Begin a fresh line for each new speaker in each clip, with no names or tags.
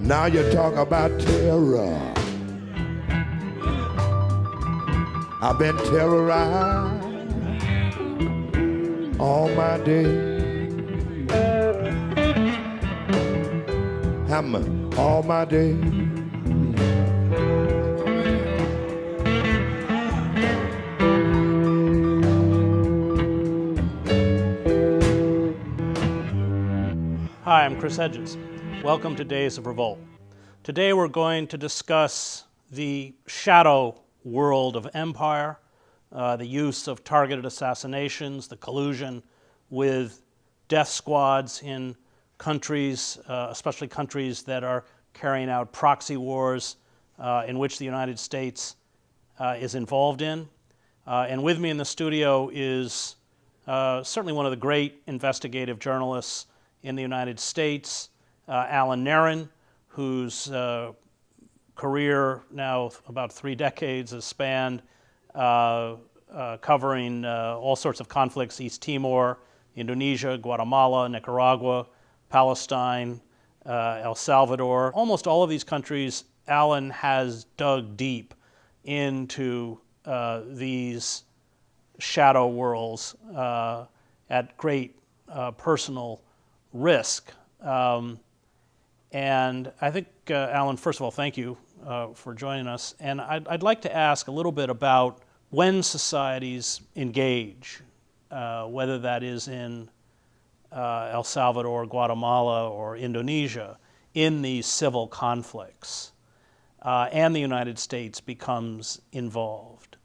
Now you talk about terror. I've been terrorized all my day. Hammer all my day.
Hi, I'm Chris Hedges. Welcome to Days of Revolt. Today we're going to discuss the shadow world of empire, the use of targeted assassinations, the collusion with death squads in countries, especially countries that are carrying out proxy wars in which the United States is involved in. And with me in the studio is certainly one of the great investigative journalists in the United States, Allan Nairn, whose career now about 3 decades has spanned covering all sorts of conflicts: East Timor, Indonesia, Guatemala, Nicaragua, Palestine, El Salvador. Almost all of these countries, Allan has dug deep into these shadow worlds at great personal risk. And I think, Allan, first of all, thank you for joining us. And I'd like to ask a little bit about when societies engage, whether that is in El Salvador, Guatemala, or Indonesia, in these civil conflicts, and the United States becomes involved.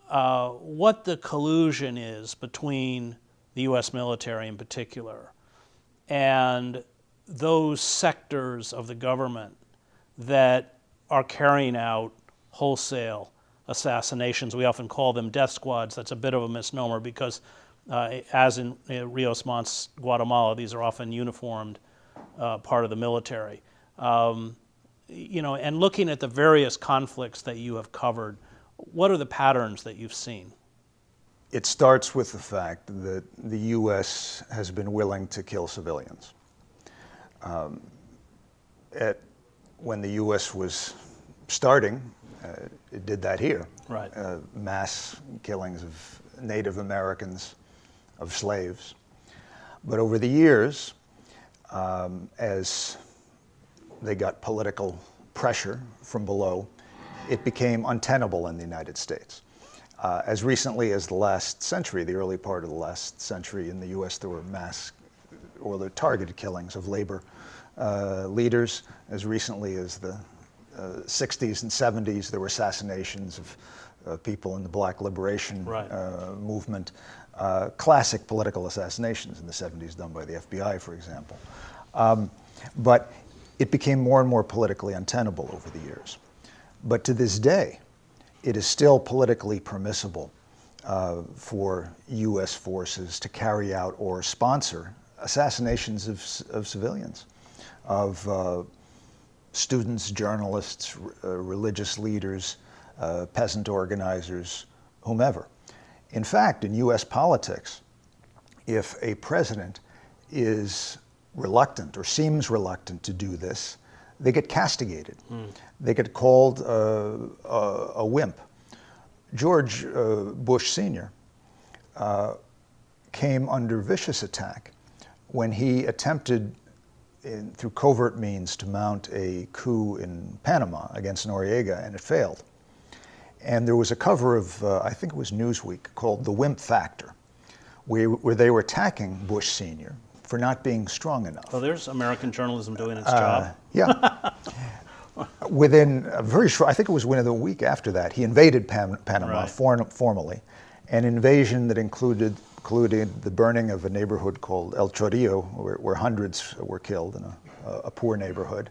What the collusion is between the U.S. military in particular and those sectors of the government that are carrying out wholesale assassinations. We often call them death squads. That's a bit of a misnomer because, as in Rios Montt, Guatemala, these are often uniformed part of the military. And looking at the various conflicts that you have covered, what are the patterns that you've seen?
It starts with the fact that the U.S. has been willing to kill civilians. When the U.S. was starting, it did that here.
Right.
Mass killings of Native Americans, of slaves. But over the years, as they got political pressure from below, it became untenable in the United States. As recently as the last century, the early part of the last century in the U.S., there were mass or the targeted killings of labor leaders. As recently as the 60s and 70s, there were assassinations of people in the Black Liberation movement. Classic political assassinations in the 70s done by the FBI, for example. But it became more and more politically untenable over the years. But to this day, it is still politically permissible for U.S. forces to carry out or sponsor assassinations of civilians, of students, journalists, religious leaders, peasant organizers, whomever. In fact, in U.S. politics, if a president is reluctant or seems reluctant to do this, they get castigated. They get called a wimp. George Bush Sr. Came under vicious attack when he attempted, through covert means, to mount a coup in Panama against Noriega, and it failed. And there was a cover of, I think it was Newsweek, called The Wimp Factor, where they were attacking Bush Sr. for not being strong enough.
Well, there's American journalism doing its job.
Yeah. Within a very short, I think it was within a week after that, he invaded Panama formally, an invasion that included the burning of a neighborhood called El Chorillo, where hundreds were killed in a poor neighborhood.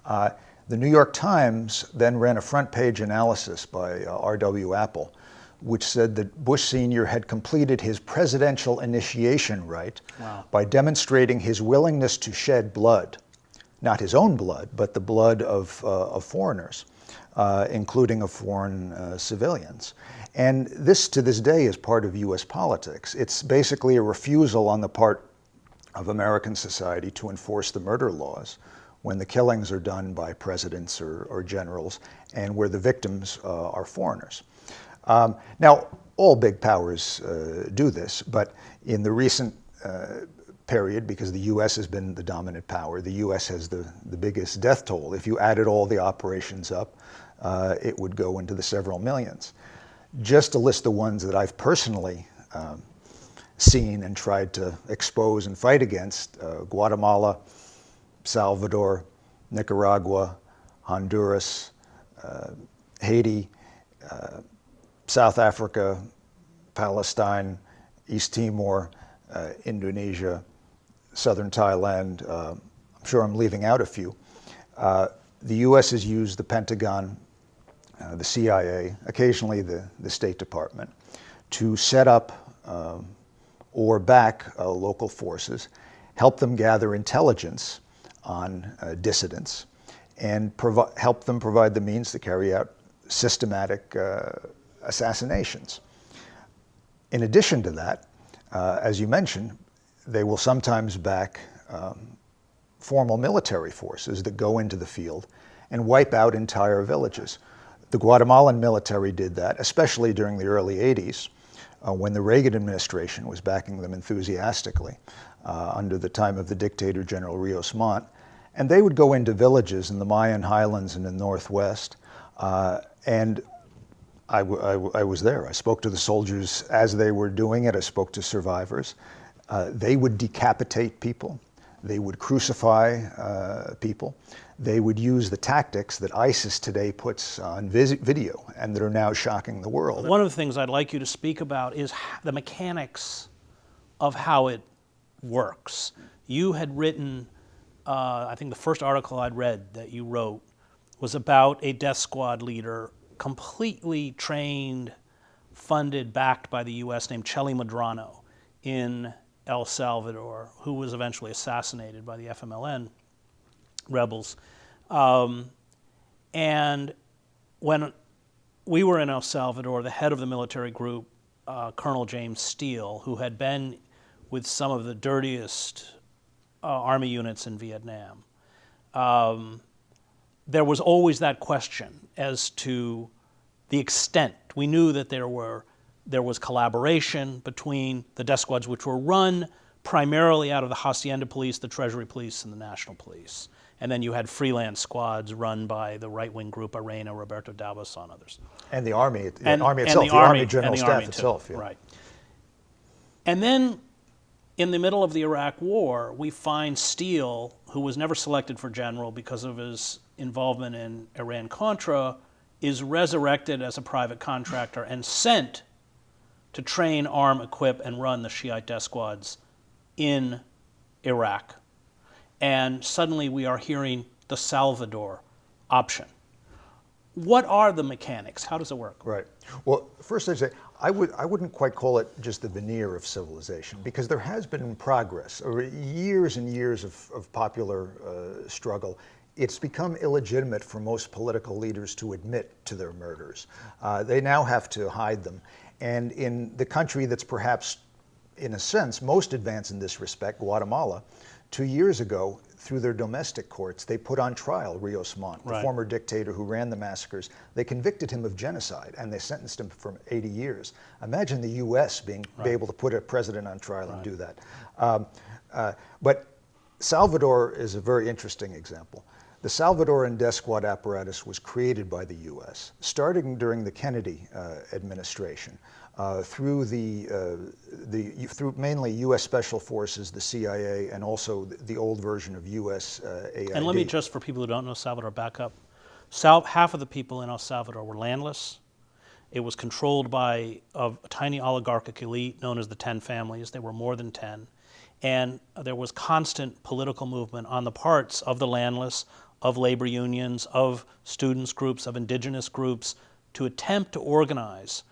The New York Times then ran a front-page analysis by R.W. Apple, which said that Bush Sr. had completed his presidential initiation rite by demonstrating his willingness to shed blood, not his own blood, but the blood of foreigners, including of foreign civilians. And this, to this day, is part of U.S. politics. It's basically a refusal on the part of American society to enforce the murder laws, when the killings are done by presidents or generals, and where the victims are foreigners. Now, all big powers do this, but in the recent period, because the U.S. has been the dominant power, the U.S. has the biggest death toll. If you added all the operations up, it would go into the several millions. Just to list the ones that I've personally seen and tried to expose and fight against: Guatemala, Salvador, Nicaragua, Honduras, Haiti, South Africa, Palestine, East Timor, Indonesia, southern Thailand. I'm sure I'm leaving out a few. The U.S. has used the Pentagon, the CIA, occasionally the State Department, to set up or back local forces, help them gather intelligence on dissidents, and help them provide the means to carry out systematic assassinations. In addition to that, as you mentioned, they will sometimes back formal military forces that go into the field and wipe out entire villages. The Guatemalan military did that, especially during the early 80s, when the Reagan administration was backing them enthusiastically under the time of the dictator General Rios Montt. And they would go into villages in the Mayan highlands and the Northwest, and I was there. I spoke to the soldiers as they were doing it. I spoke to survivors. They would decapitate people. They would crucify people. They would use the tactics that ISIS today puts on video and that are now shocking the world.
One of the things I'd like you to speak about is the mechanics of how it works. You had written, I think the first article I'd read that you wrote was about a death squad leader, completely trained, funded, backed by the U.S., named Chely Medrano in El Salvador, who was eventually assassinated by the FMLN rebels. And when we were in El Salvador, the head of the military group, Colonel James Steele, who had been with some of the dirtiest army units in Vietnam, there was always that question as to the extent. We knew that there was collaboration between the death squads, which were run primarily out of the Hacienda Police, the Treasury Police, and the National Police. And then you had freelance squads run by the right-wing group, Arena, Roberto D'Albazán, others.
And the Army itself, the Army General Staff itself. Yeah.
Right. And then, in the middle of the Iraq War, we find Steele, who was never selected for general because of his involvement in Iran-Contra, is resurrected as a private contractor and sent to train, arm, equip, and run the Shiite death squads in Iraq. And suddenly we are hearing the Salvador option. What are the mechanics? How does it work?
Right. Well, first I'd say, I wouldn't quite call it just the veneer of civilization, because there has been progress over years and years of popular struggle. It's become illegitimate for most political leaders to admit to their murders. They now have to hide them. And in the country that's perhaps, in a sense, most advanced in this respect, Guatemala, 2 years ago, through their domestic courts, they put on trial Rios Montt, the former dictator who ran the massacres. They convicted him of genocide, and they sentenced him for 80 years. Imagine the U.S. being able to put a president on trial and do that. But Salvador is a very interesting example. The Salvadoran death squad apparatus was created by the U.S., starting during the Kennedy administration, through through mainly U.S. Special Forces, the CIA, and also the old version of U.S. AID.
And let me just, for people who don't know Salvador, back up. Half of the people in El Salvador were landless. It was controlled by a tiny oligarchic elite known as the 10 families. There were more than 10. And there was constant political movement on the parts of the landless, of labor unions, of students groups, of indigenous groups, to attempt to organize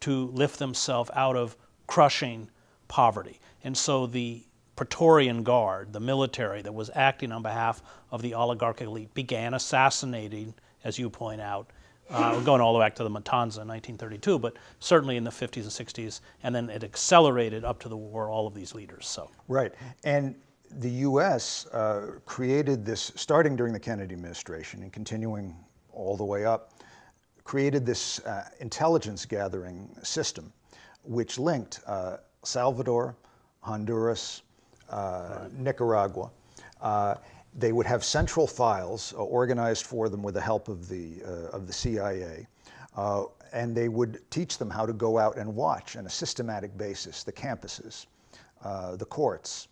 to lift themselves out of crushing poverty. And so the Praetorian Guard, the military that was acting on behalf of the oligarchic elite, began assassinating, as you point out, going all the way back to the Matanza in 1932, but certainly in the 50s and 60s, and then it accelerated up to the war, all of these leaders. So.
Right, and the U.S. Created this, starting during the Kennedy administration and continuing all the way up, created this intelligence gathering system which linked Salvador, Honduras, Nicaragua. They would have central files organized for them with the help of the CIA, and they would teach them how to go out and watch on a systematic basis the campuses, the courts,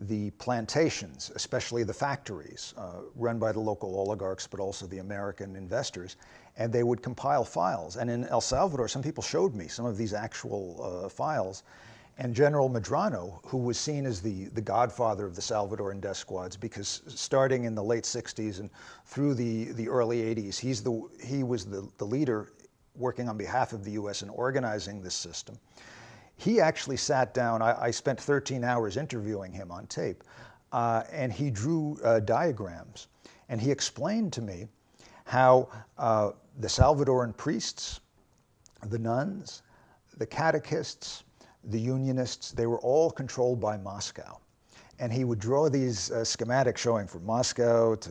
the plantations, especially the factories run by the local oligarchs, but also the American investors, and they would compile files. And in El Salvador, some people showed me some of these actual files, and General Medrano, who was seen as the godfather of the Salvadoran death squads, because starting in the late 60s and through the early 80s, he was the leader working on behalf of the US and organizing this system. He actually sat down, I spent 13 hours interviewing him on tape, and he drew diagrams. And he explained to me how the Salvadoran priests, the nuns, the catechists, the unionists, they were all controlled by Moscow. And he would draw these schematics showing from Moscow to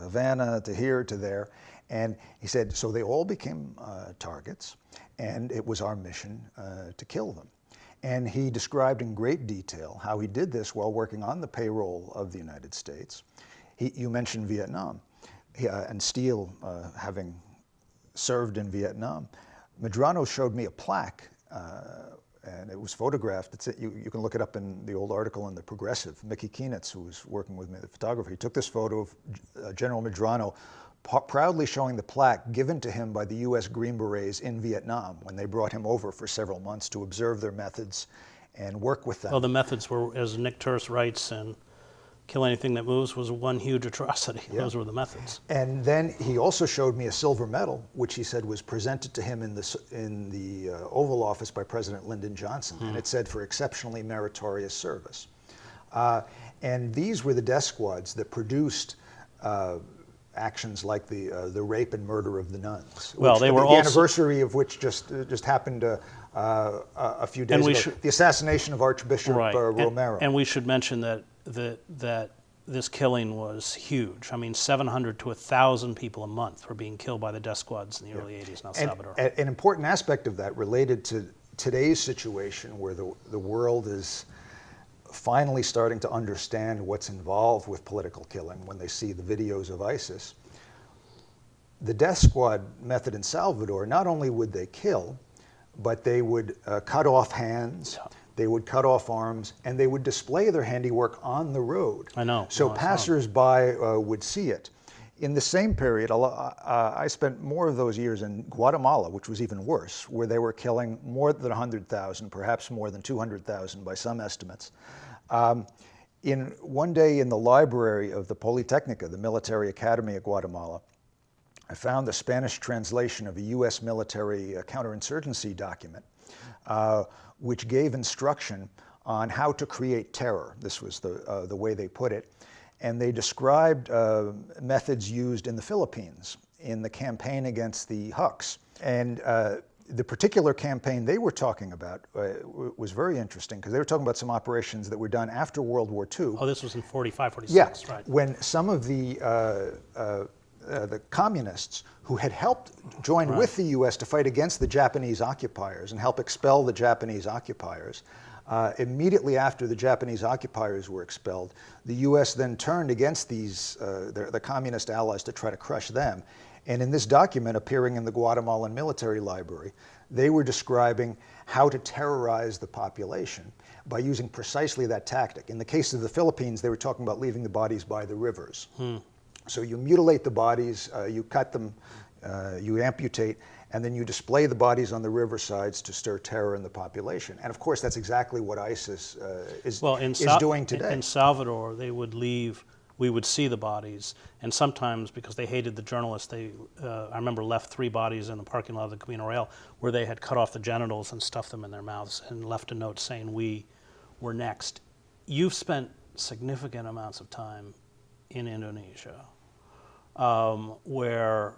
Havana to here to there. And he said, so they all became targets, and it was our mission to kill them. And he described in great detail how he did this while working on the payroll of the United States. You mentioned Vietnam, and Steele having served in Vietnam. Medrano showed me a plaque, and it was photographed. You can look it up in the old article in The Progressive. Mickey Keenitz, who was working with me, the photographer, he took this photo of General Medrano proudly showing the plaque given to him by the U.S. Green Berets in Vietnam when they brought him over for several months to observe their methods and work with them.
Well, the methods were, as Nick TURSE writes, and kill anything that moves was one huge atrocity. Yeah. Those were the methods.
And then he also showed me a silver medal, which he said was presented to him in the Oval Office by President Lyndon Johnson, and it said for exceptionally meritorious service. And these were the death squads that produced actions like the rape and murder of the nuns.
Well, they were
the anniversary of which just happened a few days ago. The assassination of Archbishop Romero.
And we should mention that this killing was huge. I mean, 700 to 1,000 people a month were being killed by the death squads in the early 80s in El Salvador.
An important aspect of that related to today's situation, where the world is finally starting to understand what's involved with political killing when they see the videos of ISIS. The death squad method in Salvador, not only would they kill, but they would cut off hands, they would cut off arms, and they would display their handiwork on the road.
I know.
So passers-by would see it. In the same period, I spent more of those years in Guatemala, which was even worse, where they were killing more than 100,000, perhaps more than 200,000 by some estimates. One day in the library of the Politecnica, the military academy of Guatemala, I found the Spanish translation of a U.S. military counterinsurgency document, which gave instruction on how to create terror. This was the way they put it. And they described methods used in the Philippines in the campaign against the Huks. And the particular campaign they were talking about was very interesting, because they were talking about some operations that were done after World War II.
Oh, this was in 45, 46,
yeah,
right.
When some of the communists who had helped join with the U.S. to fight against the Japanese occupiers and help expel the Japanese occupiers, immediately after the Japanese occupiers were expelled, the U.S. then turned against the communist allies to try to crush them. And in this document appearing in the Guatemalan military library, they were describing how to terrorize the population by using precisely that tactic. In the case of the Philippines, they were talking about leaving the bodies by the rivers. So you mutilate the bodies, you cut them, you amputate, and then you display the bodies on the riversides to stir terror in the population. And of course, that's exactly what ISIS is doing today.
In Salvador, they would leave, we would see the bodies, and sometimes, because they hated the journalists, they, I remember, left 3 bodies in the parking lot of the Camino Real where they had cut off the genitals and stuffed them in their mouths and left a note saying, "We were next." You've spent significant amounts of time in Indonesia, where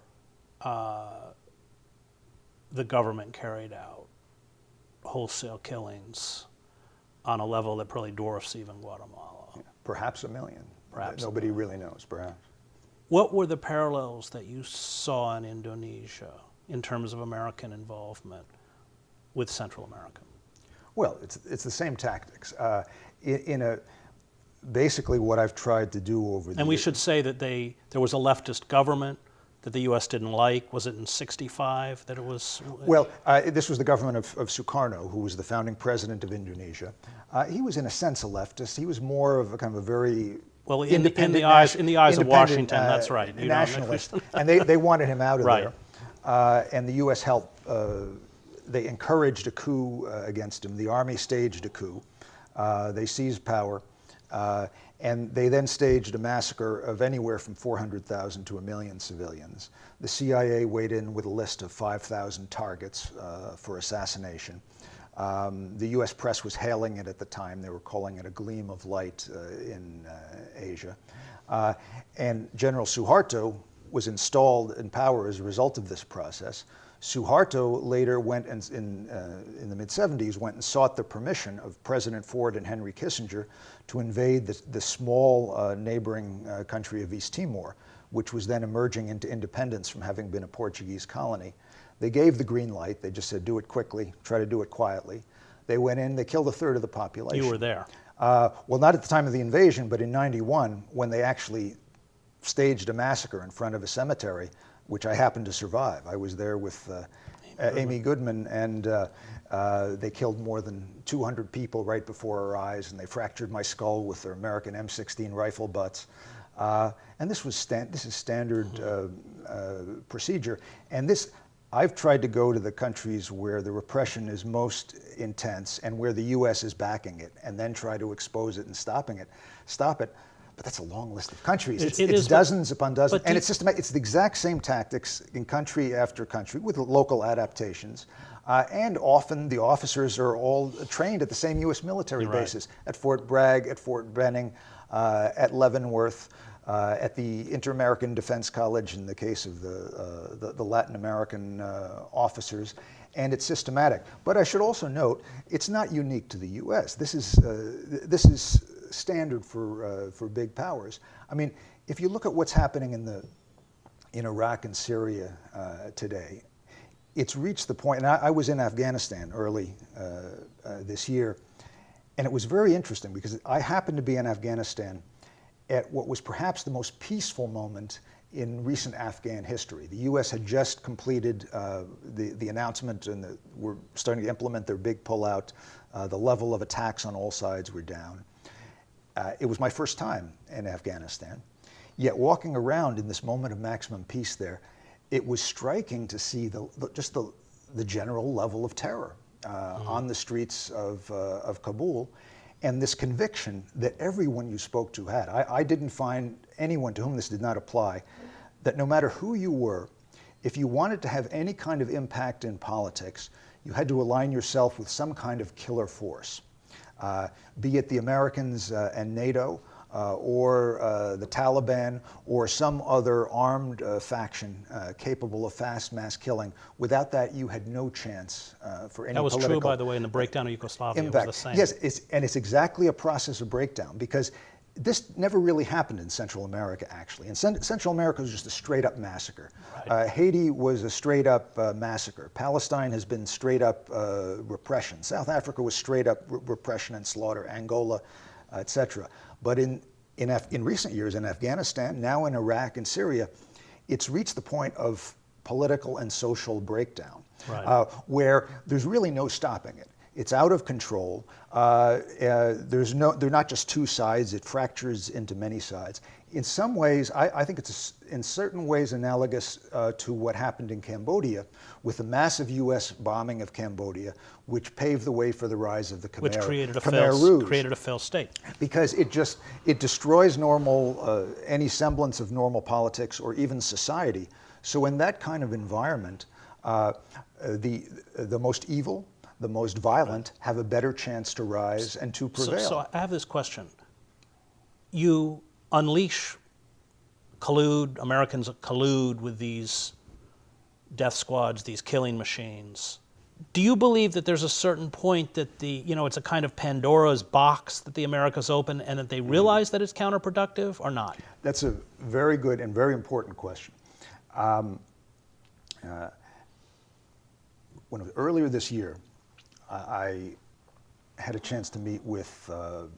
the government carried out wholesale killings on a level that probably dwarfs even Guatemala.
Perhaps 1 million.
Perhaps
Nobody really knows, perhaps.
What were the parallels that you saw in Indonesia in terms of American involvement with Central America?
Well, it's the same tactics. Basically what I've tried to do over the
And we
years.
should say that there was a leftist government that the U.S. didn't like. Was it in '65 that it was?
Well, this was the government of Sukarno, who was the founding president of Indonesia. He was in a sense a leftist. He was more of a kind of a very
Well,
independent,
in the eyes of
independent,
Washington, that's right. You know,
nationalist, and they wanted him out of
Right.
there. And the U.S. helped. They encouraged a coup against him. The army staged a coup. They seized power, and they then staged a massacre of anywhere from 400,000 to 1 million civilians. The CIA weighed in with a list of 5,000 targets for assassination. The U.S. press was hailing it at the time. They were calling it a gleam of light in Asia. And General Suharto was installed in power as a result of this process. Suharto later went in the mid-'70s, went and sought the permission of President Ford and Henry Kissinger to invade the small neighboring country of East Timor, which was then emerging into independence from having been a Portuguese colony. They gave the green light. They just said, do it quickly, try to do it quietly. They went in, they killed 1/3 of the population.
You were there.
Well, not at the time of the invasion, but in ¡91, when they actually staged a massacre in front of a cemetery, which I happened to survive. I was there with Amy Goodman, and they killed more than 200 people right before our eyes, and they fractured my skull with their American M16 rifle butts. And this is standard procedure. And I've tried to go to the countries where the repression is most intense and where the U.S. is backing it, and then try to expose it and stop it. But that's a long list of countries. It's dozens upon dozens, and it's systematic. It's the exact same tactics in country after country with local adaptations. And often the officers are all trained at the same U.S. military bases, at Fort Bragg, at Fort Benning, at Leavenworth, at the Inter-American Defense College in the case of the Latin American officers, and it's systematic. But I should also note, it's not unique to the U.S. This is standard for big powers. I mean, if you look at what's happening in Iraq and Syria today, it's reached the point, and I was in Afghanistan early this year, and it was very interesting because I happened to be in Afghanistan at what was perhaps the most peaceful moment in recent Afghan history. The U.S. had just completed the announcement, and we're starting to implement their big pullout. The level of attacks on all sides were down. It was my first time in Afghanistan. Yet walking around in this moment of maximum peace there, it was striking to see just the general level of terror on the streets of Kabul, and this conviction that everyone you spoke to had. I didn't find anyone to whom this did not apply, that no matter who you were, if you wanted to have any kind of impact in politics, you had to align yourself with some kind of killer force. Be it the Americans and NATO, or the Taliban, or some other armed faction capable of fast mass killing. Without that, you had no chance for any political impact.
That was true, by the way, in the breakdown of Yugoslavia. It was the same.
Yes, it's exactly a process of breakdown, because this never really happened in Central America, actually. In Central America, was just a straight-up massacre.
Right.
Haiti was a straight-up massacre. Palestine has been straight-up repression. South Africa was straight-up repression and slaughter. Angola, etc. But in recent years, in Afghanistan, now in Iraq and Syria, it's reached the point of political and social breakdown,
right.
Where there's really no stopping it. It's out of control. They're not just two sides. It fractures into many sides. In some ways, I think it's in certain ways analogous to what happened in Cambodia with the massive U.S. bombing of Cambodia, which paved the way for the rise of the Khmer,
which created a failed state.
Because it destroys any semblance of normal politics or even society. So in that kind of environment, the most evil, the most violent have a better chance to rise and to prevail.
So I have this question. You unleash, Americans collude with these death squads, these killing machines. Do you believe that there's a certain point that it's a kind of Pandora's box that the Americas open and that they realize that it's counterproductive or not?
That's a very good and very important question. Earlier this year, I had a chance to meet with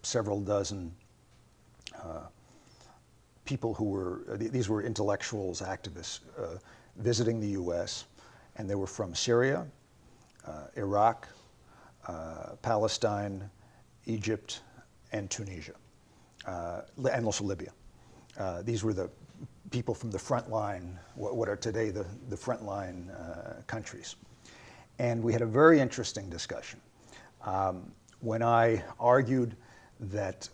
several dozen people who these were intellectuals, activists, visiting the U.S., and they were from Syria, Iraq, Palestine, Egypt, and Tunisia, and also Libya. These were the people from the front line, what are today the front line countries. And we had a very interesting discussion. When I argued that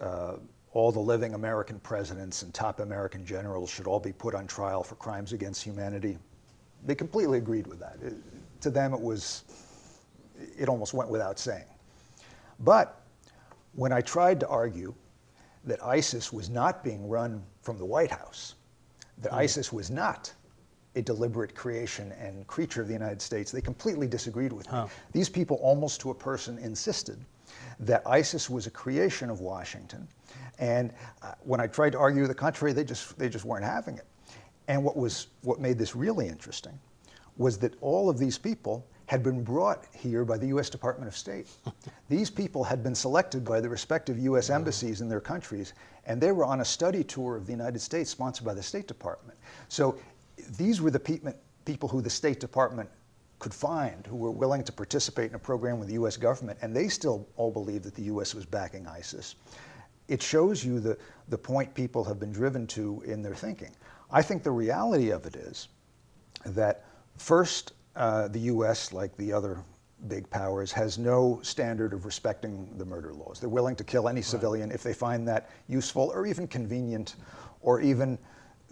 all the living American presidents and top American generals should all be put on trial for crimes against humanity, they completely agreed with that. To them, it almost went without saying. But when I tried to argue that ISIS was not being run from the White House, that ISIS was not a deliberate creation and creature of the United States, they completely disagreed with me. These people, almost to a person, insisted that ISIS was a creation of Washington. And when I tried to argue the contrary, they just weren't having it. And what made this really interesting was that all of these people had been brought here by the U.S. Department of State. These people had been selected by the respective U.S. embassies in their countries, and they were on a study tour of the United States sponsored by the State Department. So these were the people who the State Department could find who were willing to participate in a program with the U.S. government, and they still all believed that the U.S. was backing ISIS. It shows you the point people have been driven to in their thinking. I think the reality of it is that first, the U.S., like the other big powers, has no standard of respecting the murder laws. They're willing to kill any civilian if they find that useful or even convenient or even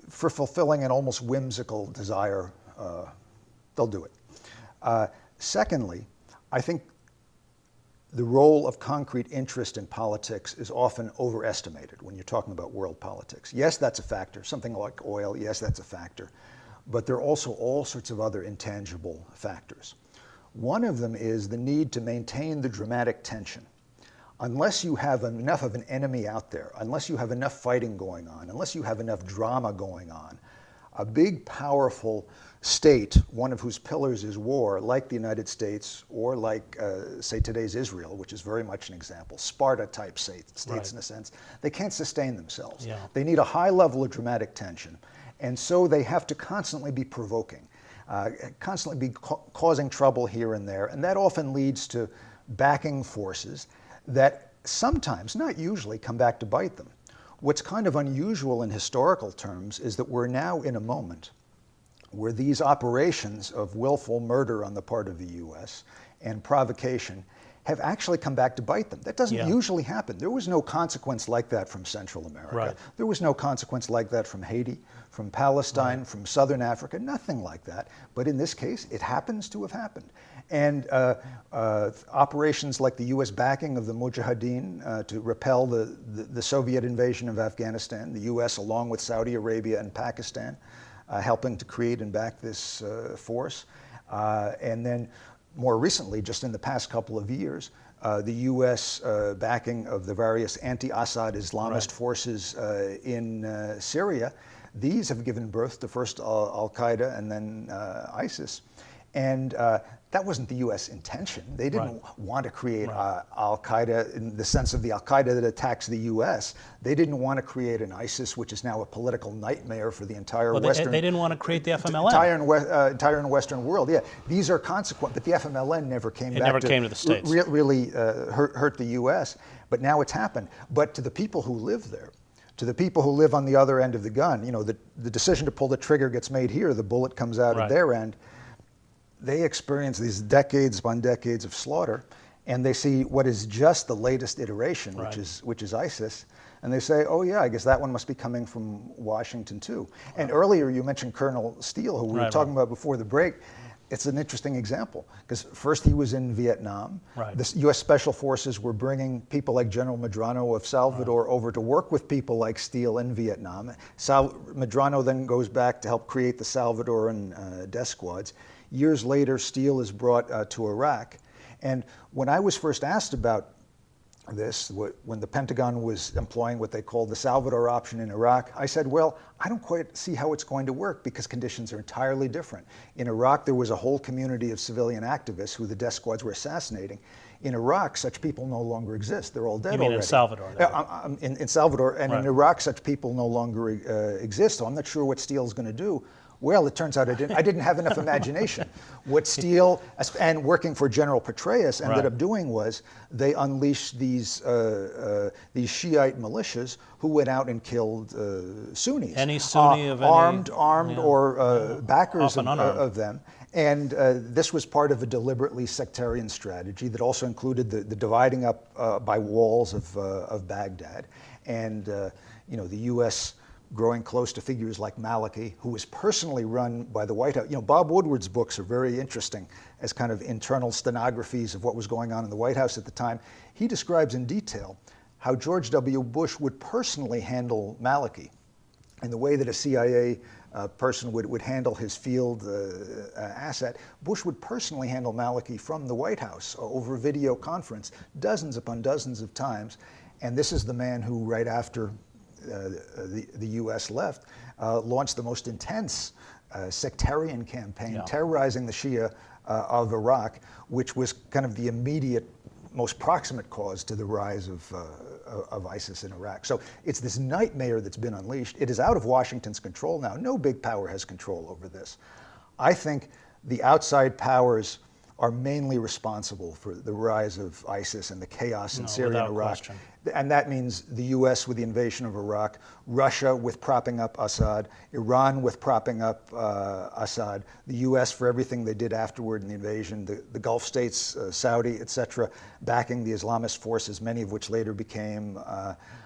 for fulfilling an almost whimsical desire, they'll do it. Secondly, I think the role of concrete interest in politics is often overestimated when you're talking about world politics. Yes, that's a factor. Something like oil, yes, that's a factor. But there are also all sorts of other intangible factors. One of them is the need to maintain the dramatic tension. Unless you have enough of an enemy out there, unless you have enough fighting going on, unless you have enough drama going on, a big, powerful state, one of whose pillars is war, like the United States, or like, say, today's Israel, which is very much an example, Sparta-type states in a sense, they can't sustain themselves.
Yeah.
They need a high level of dramatic tension. And so they have to constantly be provoking, constantly be causing trouble here and there. And that often leads to backing forces that sometimes, not usually, come back to bite them. What's kind of unusual in historical terms is that we're now in a moment where these operations of willful murder on the part of the U.S. and provocation have actually come back to bite them. That doesn't usually happen. There was no consequence like that from Central America.
Right.
There was no consequence like that from Haiti, from Palestine, from Southern Africa, nothing like that. But in this case, it happens to have happened. And operations like the U.S. backing of the Mujahideen to repel the Soviet invasion of Afghanistan, the U.S. along with Saudi Arabia and Pakistan helping to create and back this force. And then more recently, just in the past couple of years, the U.S. Backing of the various anti-Assad Islamist forces in Syria. These have given birth to first Al-Qaeda and then ISIS. And that wasn't the U.S. intention. They didn't want to create Al-Qaeda in the sense of the Al-Qaeda that attacks the U.S. They didn't want to create an ISIS, which is now a political nightmare for the entire Western...
They didn't want to create the FMLN.
Entire Western world, yeah. These are consequent, but the FMLN never came back. It
never came to the States.
Really hurt the U.S., but now it's happened. But to the people who live there, to the people who live on the other end of the gun, you know, the decision to pull the trigger gets made here, the bullet comes out at their end. They experience these decades upon decades of slaughter, and they see what is just the latest iteration, which is ISIS, and they say, oh yeah, I guess that one must be coming from Washington too. And earlier you mentioned Colonel Steele, who we were talking about before the break. It's an interesting example, because first he was in Vietnam. The U.S. Special Forces were bringing people like General Medrano of Salvador over to work with people like Steele in Vietnam. Medrano then goes back to help create the Salvadoran death squads. Years later, steel is brought to Iraq. And when I was first asked about this, when the Pentagon was employing what they called the Salvador option in Iraq, I said, well, I don't quite see how it's going to work because conditions are entirely different. In Iraq, there was a whole community of civilian activists who the death squads were assassinating. In Iraq, such people no longer exist. They're all dead
You mean
already.
in Salvador?
In Salvador, and
Right.
in Iraq, such people no longer exist. So I'm not sure what Steele's going to do. Well, it turns out I didn't have enough imagination. What Steele, and working for General Petraeus, ended
Right.
up doing was they unleashed these Shiite militias who went out and killed Sunnis.
Any Sunni of any...
armed or backers
Often unarmed.
of them. And this was part of a deliberately sectarian strategy that also included the dividing up by walls of Baghdad. And the U.S. growing close to figures like Maliki, who was personally run by the White House. Bob Woodward's books are very interesting as kind of internal stenographies of what was going on in the White House at the time. He describes in detail how George W. Bush would personally handle Maliki in the way that a CIA person would handle his field asset. Bush would personally handle Maliki from the White House over video conference dozens upon dozens of times. And this is the man who, right after the U.S. left, launched the most intense sectarian campaign, terrorizing the Shia of Iraq, which was kind of the immediate, most proximate cause to the rise of ISIS in Iraq. So it's this nightmare that's been unleashed. It is out of Washington's control now. No big power has control over this. I think the outside powers are mainly responsible for the rise of ISIS and the chaos in Syria and Iraq.
Question.
And that means the US with the invasion of Iraq, Russia with propping up Assad, Iran with propping up Assad, the US for everything they did afterward in the invasion, the Gulf states, Saudi, etc., backing the Islamist forces, many of which later became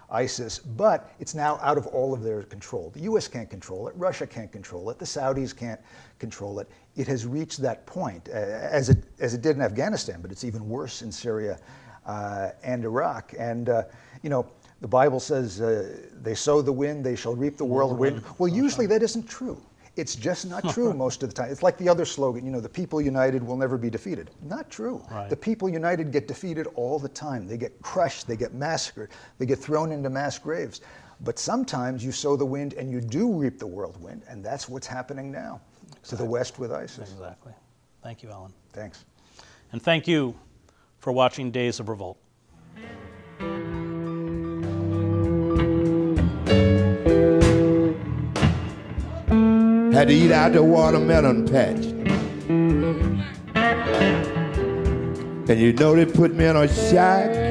ISIS. But it's now out of all of their control. The US can't control it, Russia can't control it, the Saudis can't control it. It has reached that point, as it did in Afghanistan, but it's even worse in Syria and Iraq. And the Bible says, they sow the wind, they shall reap the whirlwind. Well, usually that isn't true. It's just not true most of the time. It's like the other slogan, the people united will never be defeated. Not true.
Right.
The people united get defeated all the time. They get crushed, they get massacred, they get thrown into mass graves. But sometimes you sow the wind and you do reap the whirlwind, and that's what's happening now to the west with ISIS.
Exactly. Thank you, Allan.
Thanks.
And thank you for watching Days of Revolt.
Had to eat out the watermelon patch. And they put me in a shack